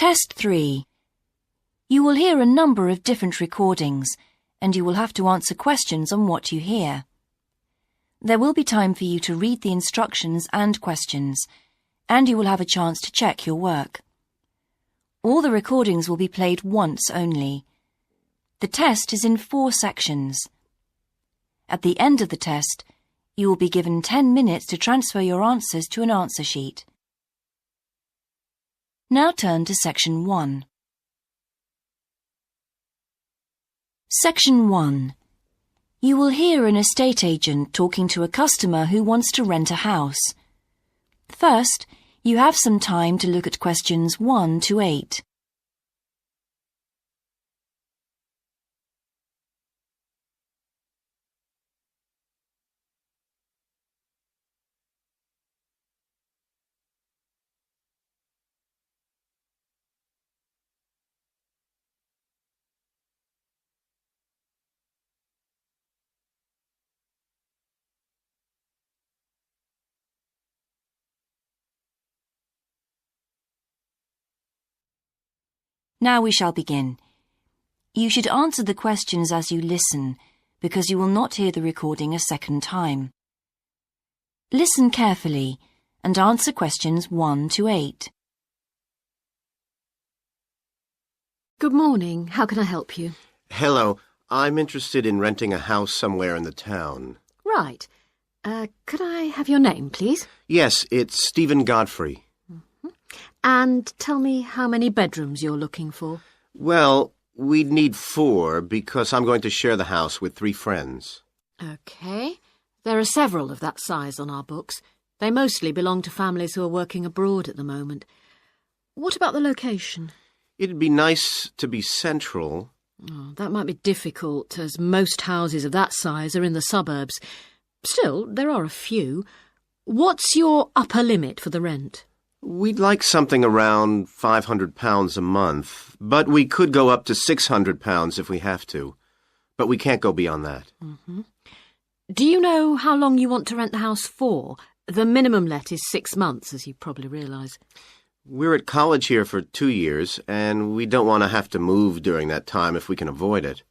Test 3. You will hear a number of different recordings, and you will have to answer questions on what you hear. There will be time for you to read the instructions and questions, and you will have a chance to check your work. All the recordings will be played once only. The test is in 4 sections. At the end of the test, you will be given 10 minutes to transfer your answers to an answer sheet. Now turn to Section 1. Section 1. You will hear an estate agent talking to a customer who wants to rent a house. First, you have some time to look at questions 1 to 8. Now we shall begin. You should answer the questions as you listen, because you will not hear the recording a second time. Listen carefully and answer questions 1 to 8. Good morning. How can I help you? Hello. I'm interested in renting a house somewhere in the town. Right. Could I have your name, please? Yes, it's Stephen Godfrey. And tell me how many bedrooms you're looking for. Well, we'd need 4 because I'm going to share the house with 3 friends. OK. There are several of that size on our books. They mostly belong to families who are working abroad at the moment. What about the location? It'd be nice to be central. Oh, that might be difficult, as most houses of that size are in the suburbs. Still, there are a few. What's your upper limit for the rent? We'd like something around £500 a month, but we could go up to £600 if we have to. But we can't go beyond that. Do you know how long you want to rent the house for? The minimum let is 6 months, as you probably realise. We're at college here for 2 years, and we don't want to have to move during that time if we can avoid it.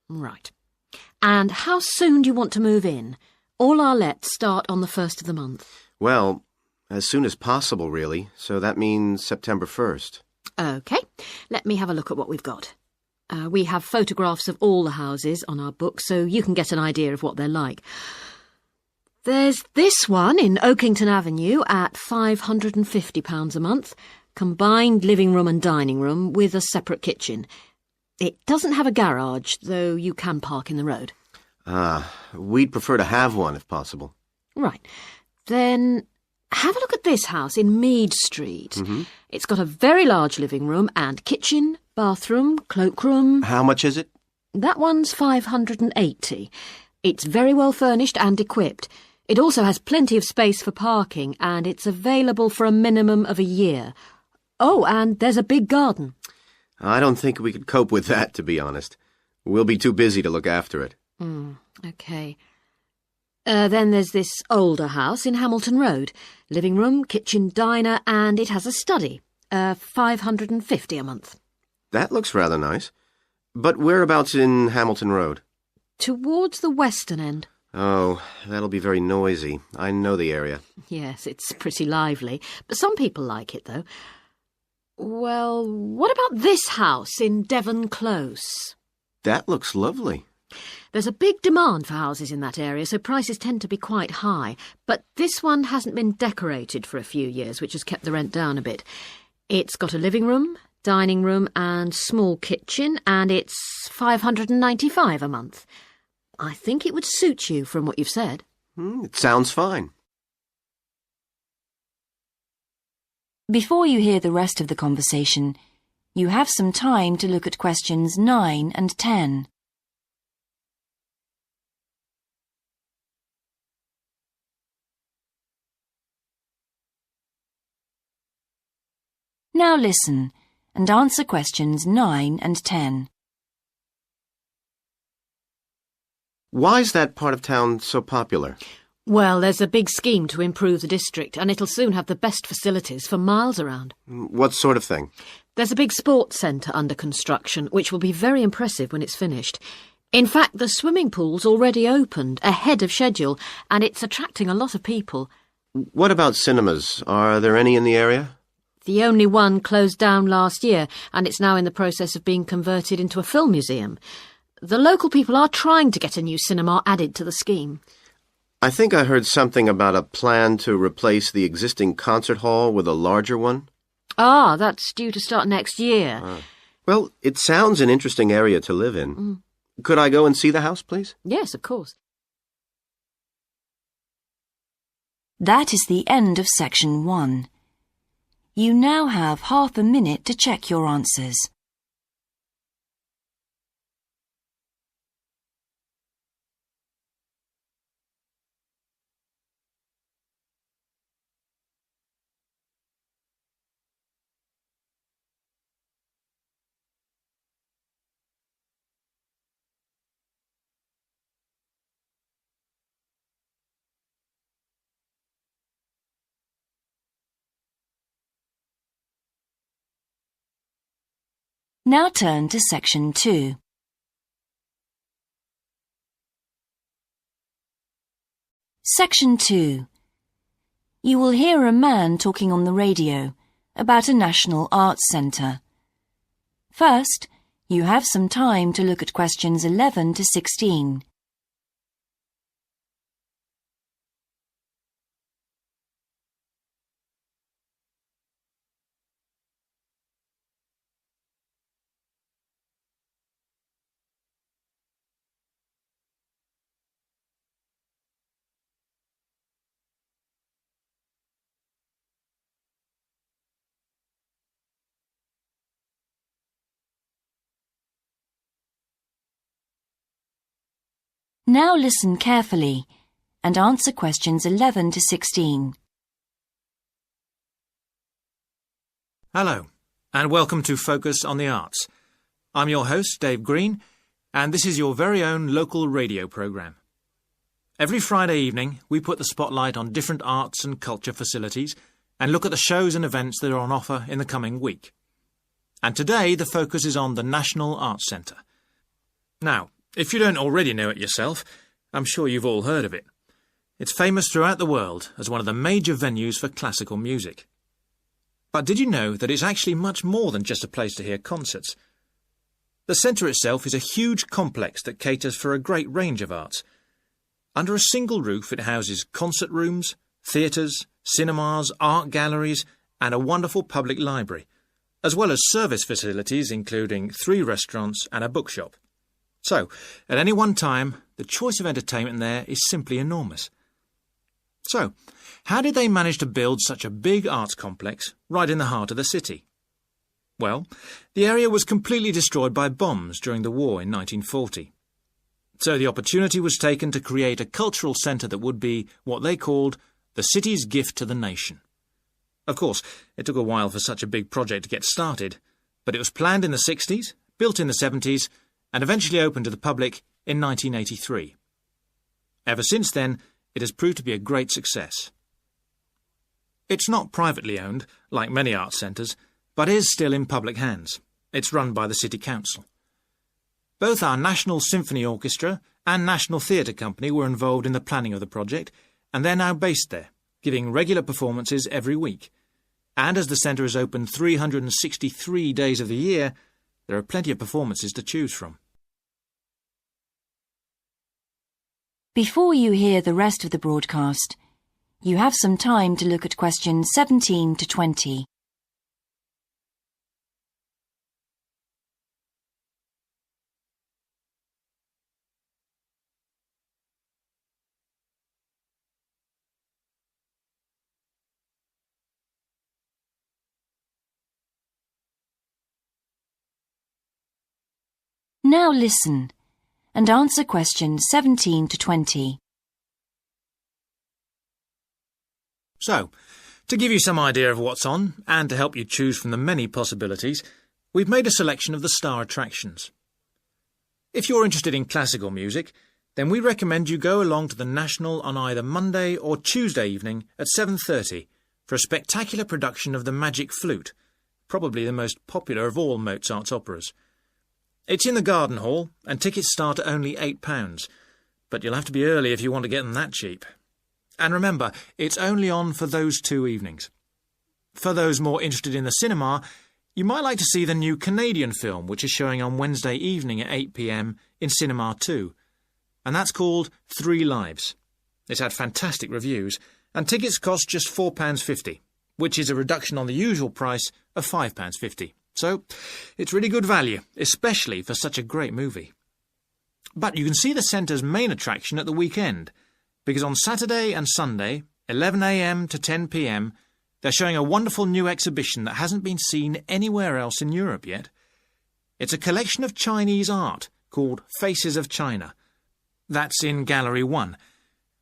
Right. And how soon do you want to move in? All our lets start on the 1st of the month. Well, as soon as possible, really, so that means September 1st. OK, let me have a look at what we've got. We have photographs of all the houses on our book, so you can get an idea of what they're like. There's this one in Oakington Avenue at £550 a month, combined living room and dining room with a separate kitchen. It doesn't have a garage, though you can park in the road. We'd prefer to have one if possible. Right. Then have a look at this house in Mead Street. It's got a very large living room and kitchen, bathroom, cloakroom. How much is it? That one's £580. It's very well furnished and equipped. It also has plenty of space for parking, and it's available for a minimum of a year. Oh, and there's a big garden. I don't think we could cope with that, to be honest. We'll be too busy to look after it. OK. Then there's this older house in Hamilton Road. Living room, kitchen, diner, and it has a study. £550 a month. That looks rather nice. But whereabouts in Hamilton Road? Towards the western end. Oh, that'll be very noisy. I know the area. Yes, it's pretty lively. But some people like it, though. Well, what about this house in Devon Close? That looks lovely. There's a big demand for houses in that area, so prices tend to be quite high. But this one hasn't been decorated for a few years, which has kept the rent down a bit. It's got a living room, dining room and small kitchen, and it's £595 a month. I think it would suit you from what you've said. It sounds fine. Before you hear the rest of the conversation, you have some time to look at questions 9 and 10. Now listen and answer questions 9 and 10. Why's that part of town so popular? Well, there's a big scheme to improve the district, and it'll soon have the best facilities for miles around. What sort of thing? There's a big sports centre under construction, which will be very impressive when it's finished. In fact, the swimming pool's already opened, ahead of schedule, and it's attracting a lot of people. What about cinemas? Are there any in the area? The only one closed down last year, and it's now in the process of being converted into a film museum. The local people are trying to get a new cinema added to the scheme. I think I heard something about a plan to replace the existing concert hall with a larger one. Ah, that's due to start next year. Well, it sounds an interesting area to live in. Could I go and see the house, please? Yes, of course. That is the end of section 1. You now have half a minute to check your answers. Now turn to section 2. Section 2. You will hear a man talking on the radio about a national arts centre. First, you have some time to look at questions 11 to 16. Now listen carefully and answer questions 11 to 16. Hello, and welcome to Focus on the Arts. I'm your host, Dave Green, and this is your very own local radio programme. Every Friday evening, we put the spotlight on different arts and culture facilities and look at the shows and events that are on offer in the coming week. And today, the focus is on the National Arts Centre. Now, if you don't already know it yourself, I'm sure you've all heard of it. It's famous throughout the world as one of the major venues for classical music. But did you know that it's actually much more than just a place to hear concerts? The centre itself is a huge complex that caters for a great range of arts. Under a single roof it houses concert rooms, theatres, cinemas, art galleries and a wonderful public library, as well as service facilities including 3 restaurants and a bookshop. So, at any one time, the choice of entertainment there is simply enormous. So, how did they manage to build such a big arts complex right in the heart of the city? Well, the area was completely destroyed by bombs during the war in 1940. So the opportunity was taken to create a cultural centre that would be what they called the city's gift to the nation. Of course, it took a while for such a big project to get started, but it was planned in the 60s, built in the 70s, and eventually opened to the public in 1983. Ever since then, it has proved to be a great success. It's not privately owned, like many arts centres, but is still in public hands. It's run by the City Council. Both our National Symphony Orchestra and National Theatre Company were involved in the planning of the project, and they're now based there, giving regular performances every week. And as the centre is open 363 days of the year, there are plenty of performances to choose from. Before you hear the rest of the broadcast, you have some time to look at questions 17 to 20. Now listen and answer questions 17 to 20. So, to give you some idea of what's on, and to help you choose from the many possibilities, we've made a selection of the star attractions. If you're interested in classical music, then we recommend you go along to the National on either Monday or Tuesday evening at 7:30 for a spectacular production of the Magic Flute, probably the most popular of all Mozart's operas. It's in the Garden Hall, and tickets start at only £8, but you'll have to be early if you want to get them that cheap. And remember, it's only on for those 2 evenings. For those more interested in the cinema, you might like to see the new Canadian film, which is showing on Wednesday evening at 8 p.m. in Cinema 2, and that's called 3 Lives. It's had fantastic reviews, and tickets cost just £4.50, which is a reduction on the usual price of £5.50. So, it's really good value, especially for such a great movie. But you can see the centre's main attraction at the weekend, because on Saturday and Sunday, 11 a.m. to 10 p.m, they're showing a wonderful new exhibition that hasn't been seen anywhere else in Europe yet. It's a collection of Chinese art called Faces of China. That's in Gallery 1,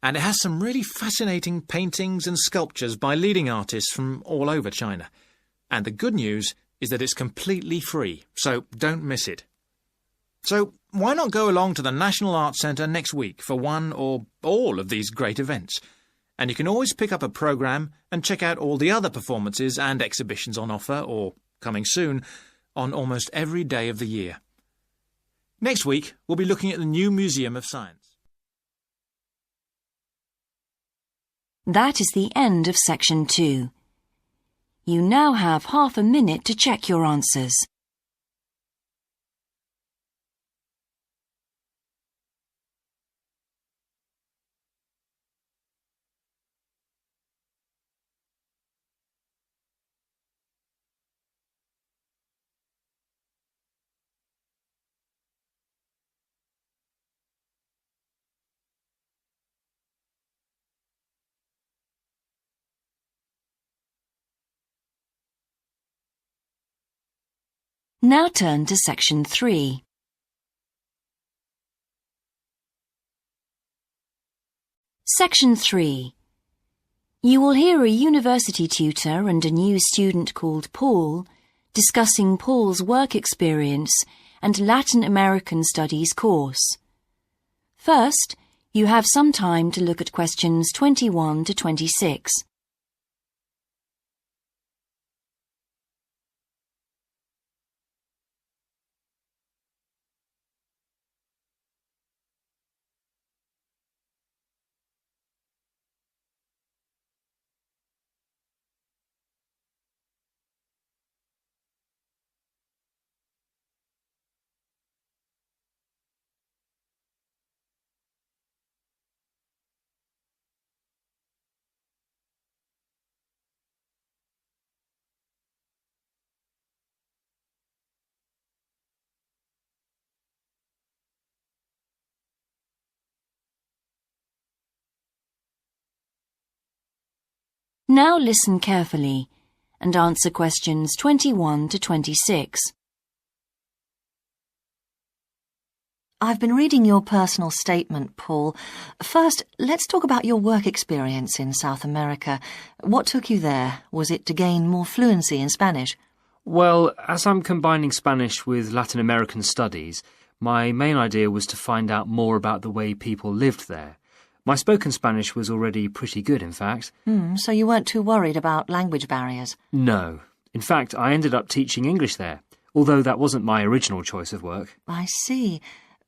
and it has some really fascinating paintings and sculptures by leading artists from all over China. And the good news is that it's completely free, so don't miss it. So why not go along to the National Arts Centre next week for one or all of these great events? And you can always pick up a programme and check out all the other performances and exhibitions on offer, or coming soon, on almost every day of the year. Next week, we'll be looking at the new Museum of Science. That is the end of Section 2. You now have half a minute to check your answers. Now turn to Section 3. Section 3. You will hear a university tutor and a new student called Paul discussing Paul's work experience and Latin American Studies course. First, you have some time to look at questions 21 to 26. Now listen carefully and answer questions 21 to 26. I've been reading your personal statement, Paul. First, let's talk about your work experience in South America. What took you there? Was it to gain more fluency in Spanish? Well, as I'm combining Spanish with Latin American studies, my main idea was to find out more about the way people lived there. My spoken Spanish was already pretty good, in fact. So you weren't too worried about language barriers? No. In fact, I ended up teaching English there, although that wasn't my original choice of work. I see.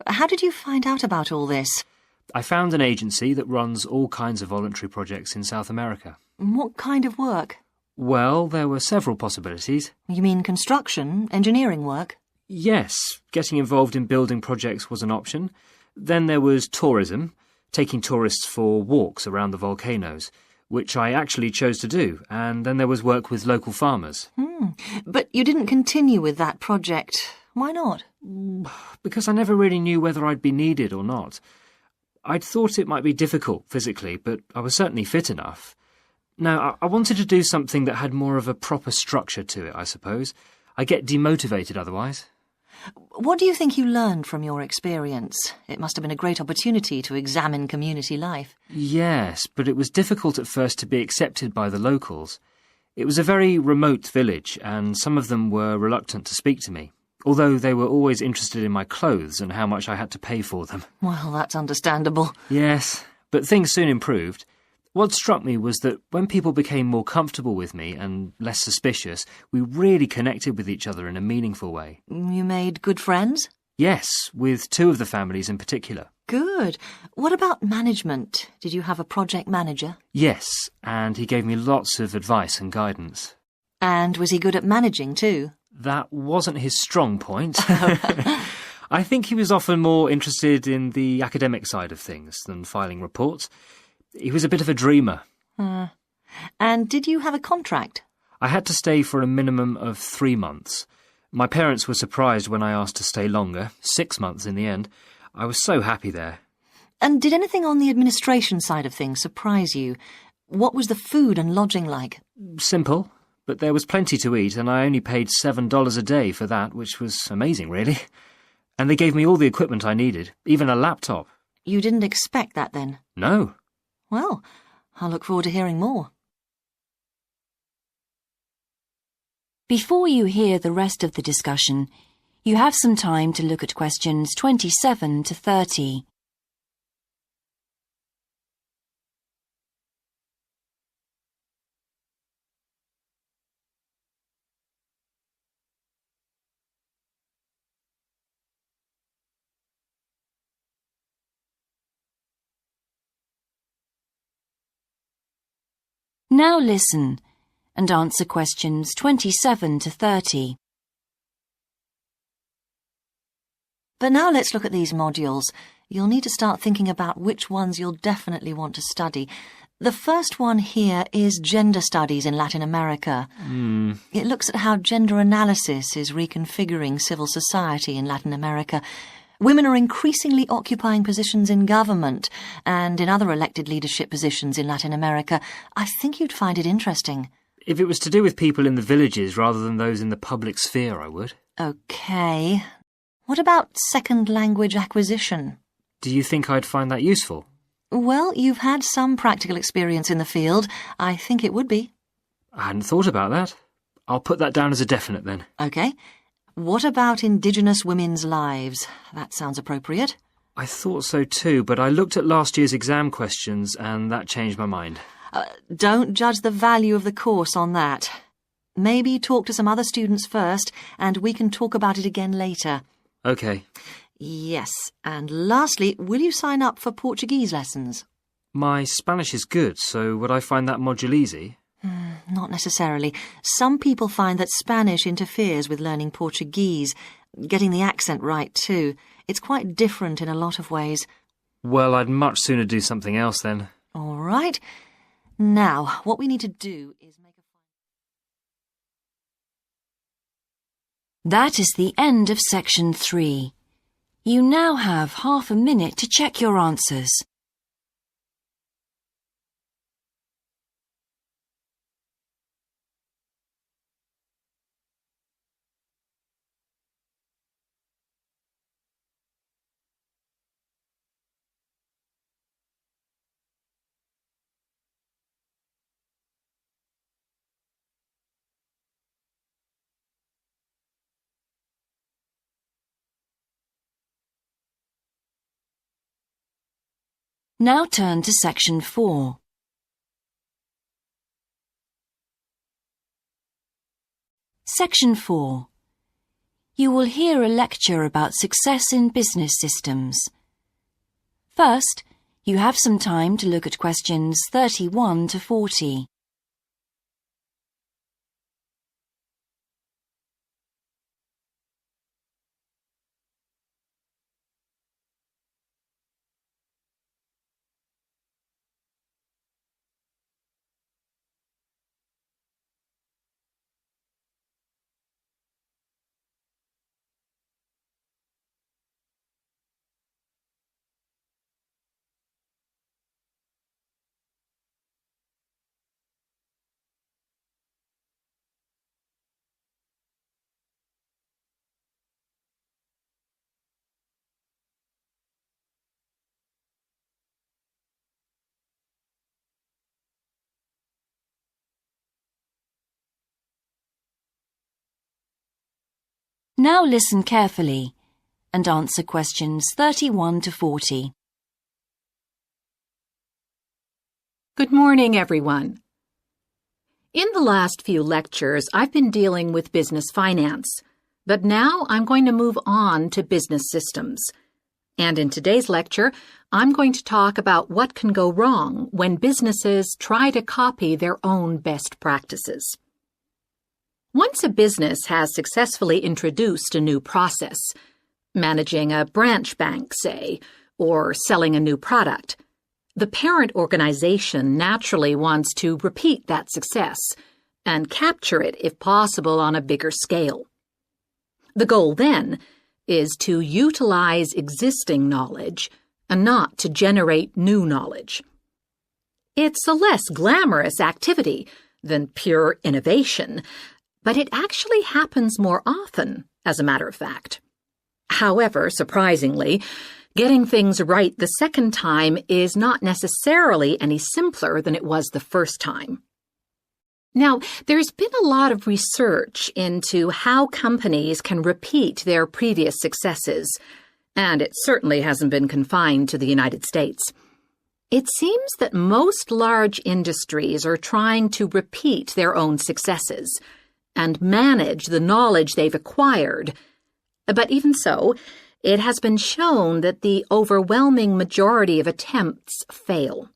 How did you find out about all this? I found an agency that runs all kinds of voluntary projects in South America. What kind of work? Well, there were several possibilities. You mean construction, engineering work? Yes, getting involved in building projects was an option. Then there was tourism, taking tourists for walks around the volcanoes, which I actually chose to do, and then there was work with local farmers. But you didn't continue with that project. Why not? Because I never really knew whether I'd be needed or not. I'd thought it might be difficult physically, but I was certainly fit enough. Now, I wanted to do something that had more of a proper structure to it, I suppose. I get demotivated otherwise. What do you think you learned from your experience? It must have been a great opportunity to examine community life. Yes, but it was difficult at first to be accepted by the locals. It was a very remote village, and some of them were reluctant to speak to me, although they were always interested in my clothes and how much I had to pay for them. Well, that's understandable. Yes, but things soon improved. What struck me was that when people became more comfortable with me and less suspicious, we really connected with each other in a meaningful way. You made good friends? Yes, with two of the families in particular. Good. What about management? Did you have a project manager? Yes, and he gave me lots of advice and guidance. And was he good at managing too? That wasn't his strong point. I think he was often more interested in the academic side of things than filing reports. He was a bit of a dreamer. And did you have a contract? I had to stay for a minimum of 3 months. My parents were surprised when I asked to stay longer, 6 months in the end. I was so happy there. And did anything on the administration side of things surprise you? What was the food and lodging like? Simple, but there was plenty to eat, and I only paid $7 a day for that, which was amazing, really. And they gave me all the equipment I needed, even a laptop. You didn't expect that then? No. Well, I'll look forward to hearing more. Before you hear the rest of the discussion, you have some time to look at questions 27 to 30. Now listen and answer questions 27 to 30. But now let's look at these modules. You'll need to start thinking about which ones you'll definitely want to study. The first one here is Gender Studies in Latin America. It looks at how gender analysis is reconfiguring civil society in Latin America. Women are increasingly occupying positions in government and in other elected leadership positions in Latin America. I think you'd find it interesting. If it was to do with people in the villages rather than those in the public sphere, I would. OK. What about second language acquisition? Do you think I'd find that useful? Well, you've had some practical experience in the field. I think it would be. I hadn't thought about that. I'll put that down as a definite then. OK. What about Indigenous women's lives? That sounds appropriate. I thought so too, but I looked at last year's exam questions and that changed my mind. Don't judge the value of the course on that. Maybe talk to some other students first, and we can talk about it again later. OK. Yes, and lastly, will you sign up for Portuguese lessons? My Spanish is good, so would I find that module easy? Not necessarily. Some people find that Spanish interferes with learning Portuguese, getting the accent right too. It's quite different in a lot of ways. Well, I'd much sooner do something else then. All right. Now, what we need to do is make a... That is the end of section 3. You now have half a minute to check your answers. Now turn to section 4. Section 4. You will hear a lecture about success in business systems. First, you have some time to look at questions 31 to 40. Now listen carefully and answer questions 31 to 40. Good morning, everyone. In the last few lectures, I've been dealing with business finance, but now I'm going to move on to business systems. And in today's lecture, I'm going to talk about what can go wrong when businesses try to copy their own best practices. Once a business has successfully introduced a new process, managing a branch bank, say, or selling a new product, the parent organization naturally wants to repeat that success and capture it, if possible, on a bigger scale. The goal, then, is to utilize existing knowledge and not to generate new knowledge. It's a less glamorous activity than pure innovation, but it actually happens more often, as a matter of fact. However, surprisingly, getting things right the second time is not necessarily any simpler than it was the first time. Now, there's been a lot of research into how companies can repeat their previous successes, and it certainly hasn't been confined to the United States. It seems that most large industries are trying to repeat their own successes and manage the knowledge they've acquired. But even so, it has been shown that the overwhelming majority of attempts fail.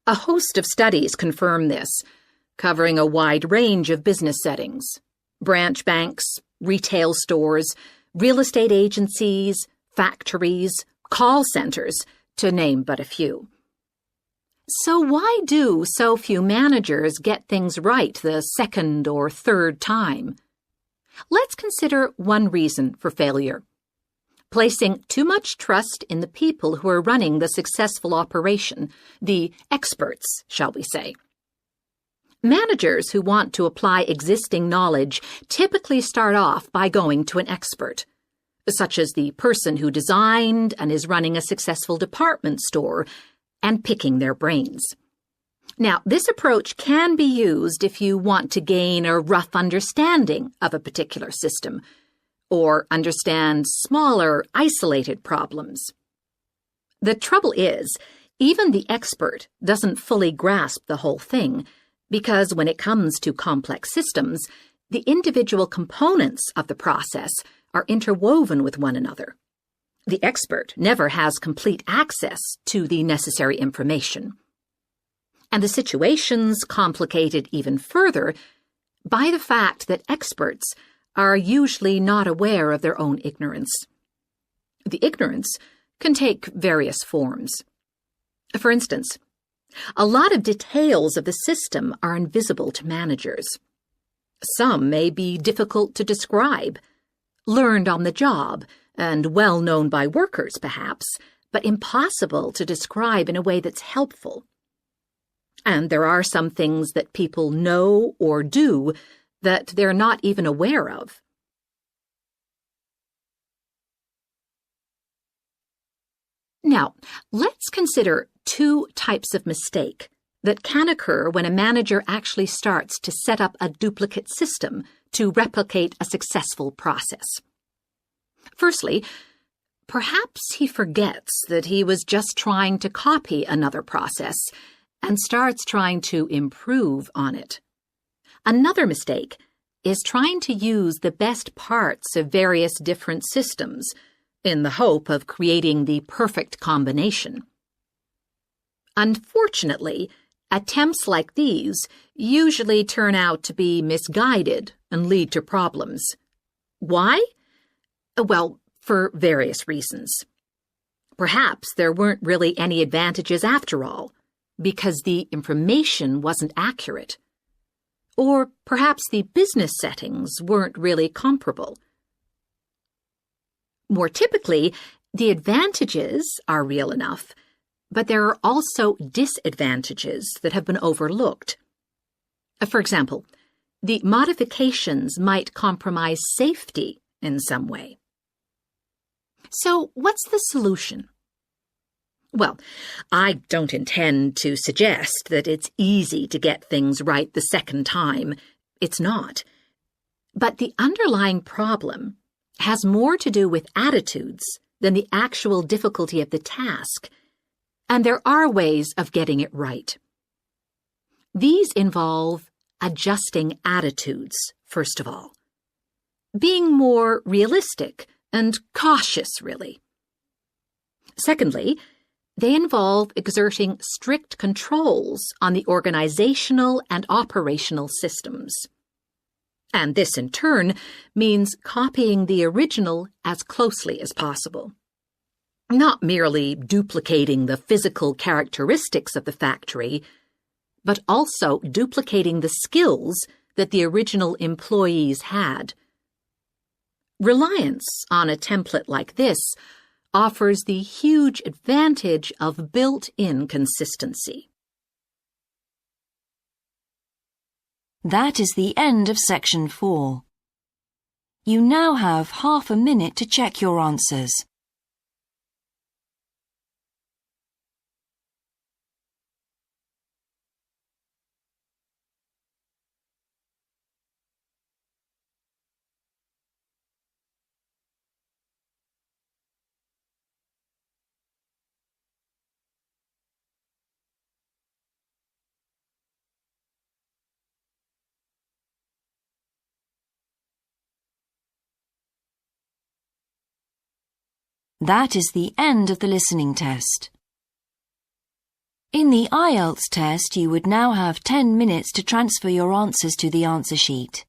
A host of studies confirm this, covering a wide range of business settings: branch banks, retail stores, real estate agencies, factories, call centers, to name but a few. So why do so few managers get things right the second or third time? Let's consider one reason for failure: placing too much trust in the people who are running the successful operation, the experts, shall we say. Managers who want to apply existing knowledge typically start off by going to an expert, such as the person who designed and is running a successful department store, and picking their brains. Now, this approach can be used if you want to gain a rough understanding of a particular system, or understand smaller, isolated problems. The trouble is, even the expert doesn't fully grasp the whole thing, because when it comes to complex systems, the individual components of the process are interwoven with one another. The expert never has complete access to the necessary information. And the situation's complicated even further by the fact that experts are usually not aware of their own ignorance. The ignorance can take various forms. For instance, a lot of details of the system are invisible to managers. Some may be difficult to describe, learned on the job, and well known by workers, perhaps, but impossible to describe in a way that's helpful. And there are some things that people know or do that they're not even aware of. Now, let's consider two types of mistake that can occur when a manager actually starts to set up a duplicate system to replicate a successful process. Firstly, perhaps he forgets that he was just trying to copy another process and starts trying to improve on it. Another mistake is trying to use the best parts of various different systems in the hope of creating the perfect combination. Unfortunately, attempts like these usually turn out to be misguided and lead to problems. Why? Well, for various reasons. Perhaps there weren't really any advantages after all, because the information wasn't accurate. Or perhaps the business settings weren't really comparable. More typically, the advantages are real enough, but there are also disadvantages that have been overlooked. For example, the modifications might compromise safety in some way. So, what's the solution? Well, I don't intend to suggest that it's easy to get things right the second time. It's not. But the underlying problem has more to do with attitudes than the actual difficulty of the task, and there are ways of getting it right. These involve adjusting attitudes, first of all. Being more realistic and cautious, really. Secondly, they involve exerting strict controls on the organizational and operational systems. And this, in turn, means copying the original as closely as possible. Not merely duplicating the physical characteristics of the factory, but also duplicating the skills that the original employees had. Reliance on a template like this offers the huge advantage of built-in consistency. That is the end of section 4. You now have half a minute to check your answers. That is the end of the listening test. In the IELTS test, you would now have 10 minutes to transfer your answers to the answer sheet.